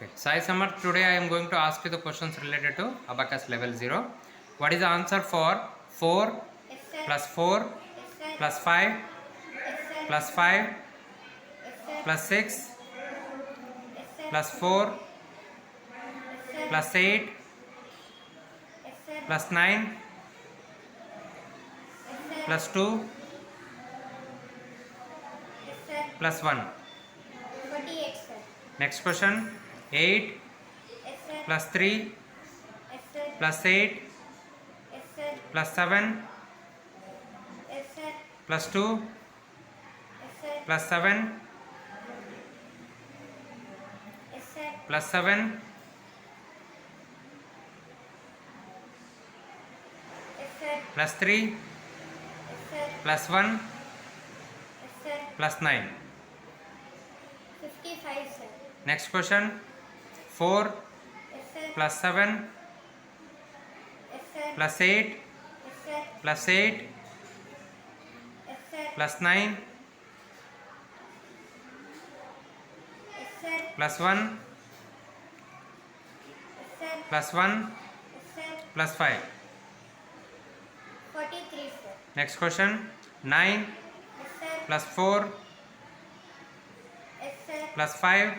Okay. Sai Samarth, today I am going to ask you the questions related to Abacus Level 0. What is the answer for 4 plus 4 plus 5 plus 5 plus 6 plus 4 plus 8 plus 9 plus 2 plus 1? 48, sir. Next question. 8 Yes, sir. plus 3 Yes, sir. plus 8 Yes, sir. plus 7 Yes, sir. plus 2 Yes, sir. plus 7 Yes, sir. plus 7 Yes, sir. plus 3 Yes, sir. plus 1 Yes, sir. plus 9. 55, sir. Next question. 4 Yes, sir. plus 7 Yes, sir. plus 8 Yes, sir. plus 8 Yes, sir. plus 9 Yes, sir. plus 1 Yes, sir. plus 1 Yes, sir. plus 5. 43, sir. Next question. 9 Yes, sir. plus 4 Yes, sir. plus 5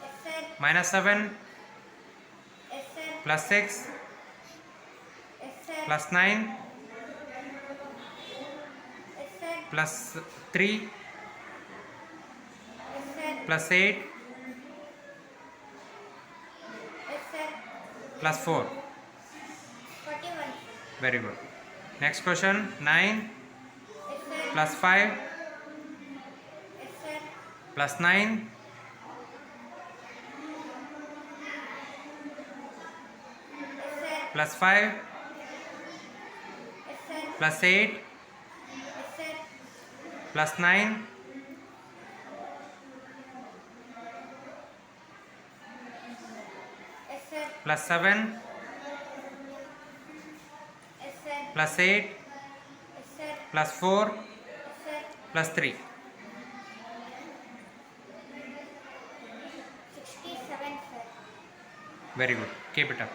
Yes, sir. minus 7 Yes, sir. plus 6 Yes, sir. plus 9 Yes, sir. plus 3 Yes, sir. plus 8 Yes, sir. plus 4. 41, sir. Very good. Next question. 9 Yes, sir. plus 5 Yes, sir. plus 9 Yes, sir. plus 5 Yes, sir. plus 8 Yes, sir. plus 9 Yes, sir. plus 7 Yes, sir. plus 8 Yes, sir. plus 4 Yes, sir. plus 3. 67, sir. Very good. Keep it up.